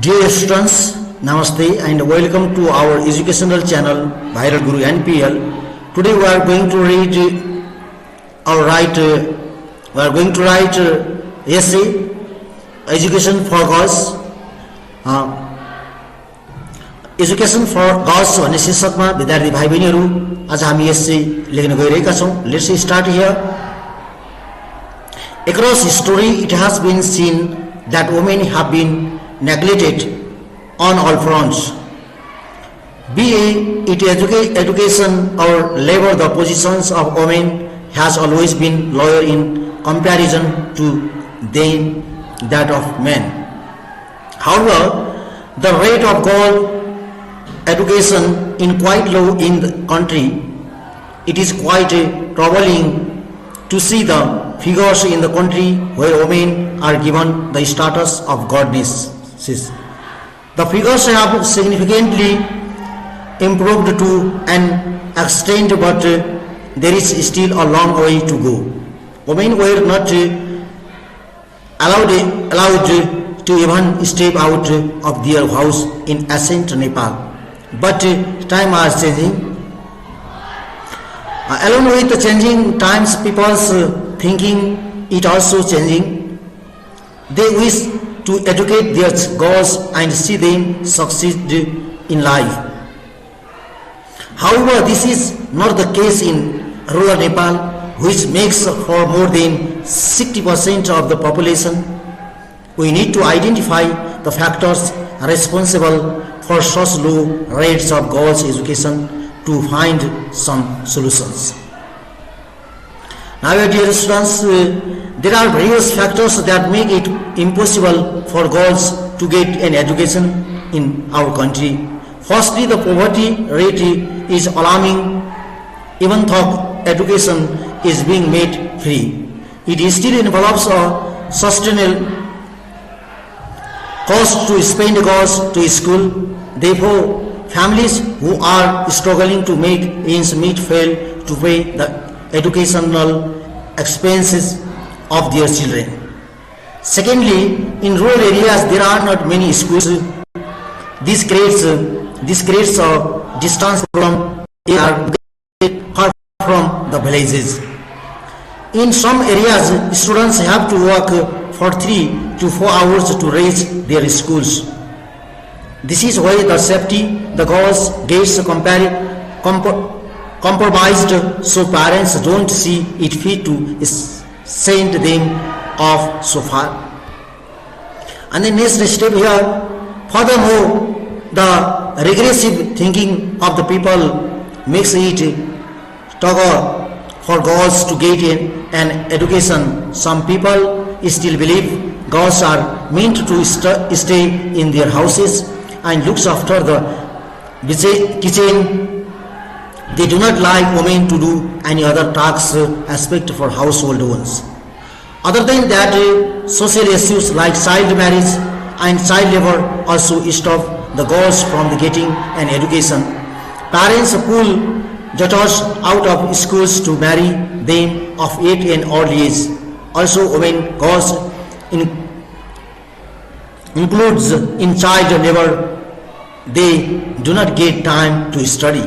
Dear students, Namaste and welcome to our educational channel Viral Guru NPL. Today we are going to read essay Education for Girls. Education for Girls भन्ने शीर्षकमा विद्यार्थी भाइ बहिनीहरू आज हामी एस्से लेख्न गइरहेका छौं. Let's start here. Across history it has been seen that women have been neglected on all fronts. Be it education or labor, the positions of women has always been lower in comparison to that of men. However, the rate of girl education is quite low in the country. It is quite troubling to see the figures in the country where women are given the status of goddesses. The figures have significantly improved to an extent, but there is still a long way to go. Women were not allowed to even step out of their house in ancient Nepal. But time is changing. Along with the changing times, people's thinking is also changing. They wish to educate their girls and see them succeed in life. However, this is not the case in rural Nepal, which makes for more than 60% of the population. We need to identify the factors responsible for such low rates of girls' education to find some solutions. Now, dear students, there are various factors that make it impossible for girls to get an education in our country. Firstly, the poverty rate is alarming, even though education is being made free. It still involves a sustainable cost to spend girls to school. Therefore, families who are struggling to make ends meet fail to pay the educational expenses of their children. Secondly, in rural areas there are not many schools. This creates a distance from far from the villages. In some areas, students have to walk for 3 to 4 hours to reach their schools. This is why the safety the girls gets compromised, so parents don't see it fit to send them off so far. And the next step here, furthermore, the regressive thinking of the people makes it tougher for girls to get an education. Some people still believe girls are meant to stay in their houses and looks after the kitchen. They do not like women to do any other tasks aspect for household ones. Other than that, social issues like child marriage and child labor also stop the girls from getting an education. Parents pull daughters out of schools to marry them of at an early age. Also, women girls includes in child labor. They do not get time to study.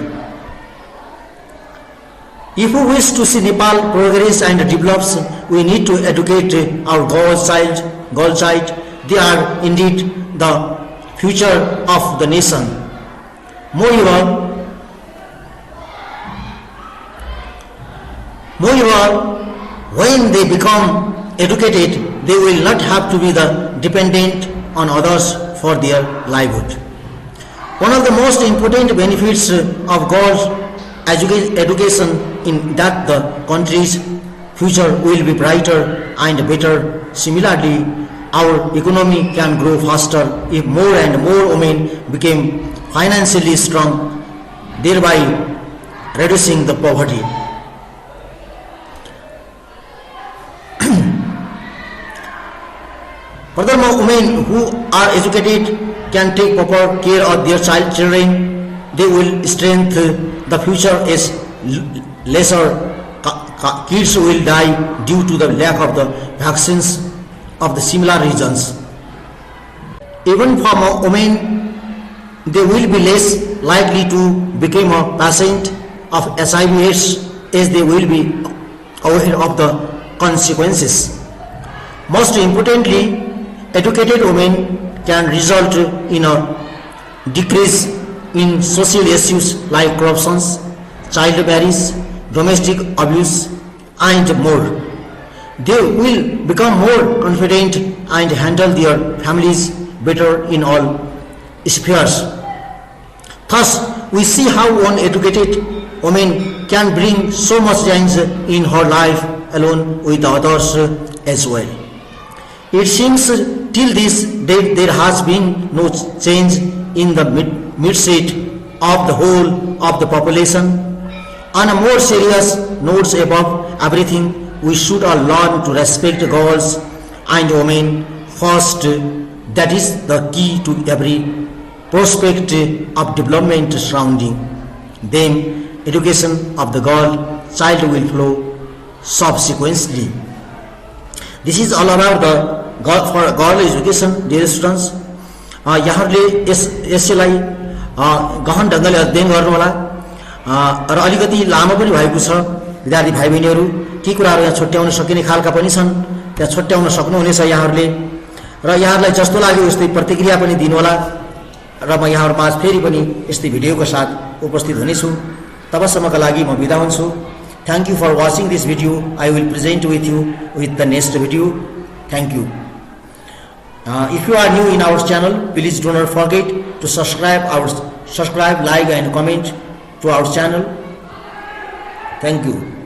If we wish to see Nepal progress and develops, we need to educate our girl child. They are indeed the future of the nation. Moreover, when they become educated, they will not have to be dependent on others for their livelihood. One of the most important benefits of girls' education in that the country's future will be brighter and better. Similarly, our economy can grow faster if more and more women become financially strong, thereby reducing the poverty. Furthermore, women who are educated can take proper care of their children. They will strengthen the future as lesser kids will die due to the lack of the vaccines of the similar regions. Even for women, they will be less likely to become a patient of HIV/AIDS, as they will be aware of the consequences. Most importantly, educated women can result in a decrease in social issues like corruption, child marriage, domestic abuse, and more. They will become more confident and handle their families better in all spheres. Thus, we see how one educated woman can bring so much change in her life along with others as well. It seems till this date there has been no change in the mindset of the whole of the population. On a more serious note, above everything, we should all learn to respect girls and women first. That is the key to every prospect of development surrounding them. Education of the child will flow subsequently. This is all about the for girl education, dear students. यहाँहरूले यसलाई गहन ढङ्गले अध्ययन गर्नुहोला र अलिकति लामो पनि भएको छ। विद्यार्थी भाइ बहिनीहरू के कुराहरू यहाँ छुट्याउन सकिने खालका पनि छन्, त्यहाँ छुट्याउन सक्नुहुनेछ यहाँहरूले, र यहाँहरूलाई जस्तो लाग्यो उस्तै प्रतिक्रिया पनि दिनुहोला र म यहाँहरूमा फेरि पनि यस्तै भिडियोको साथ उपस्थित हुनेछु। तबसम्मका लागि म बिदा हुन्छु। Thank you for watching this video. I will present with you with the next video. Thank you. If you are new in our channel, please do not forget to subscribe, like and comment to our channel. Thank you.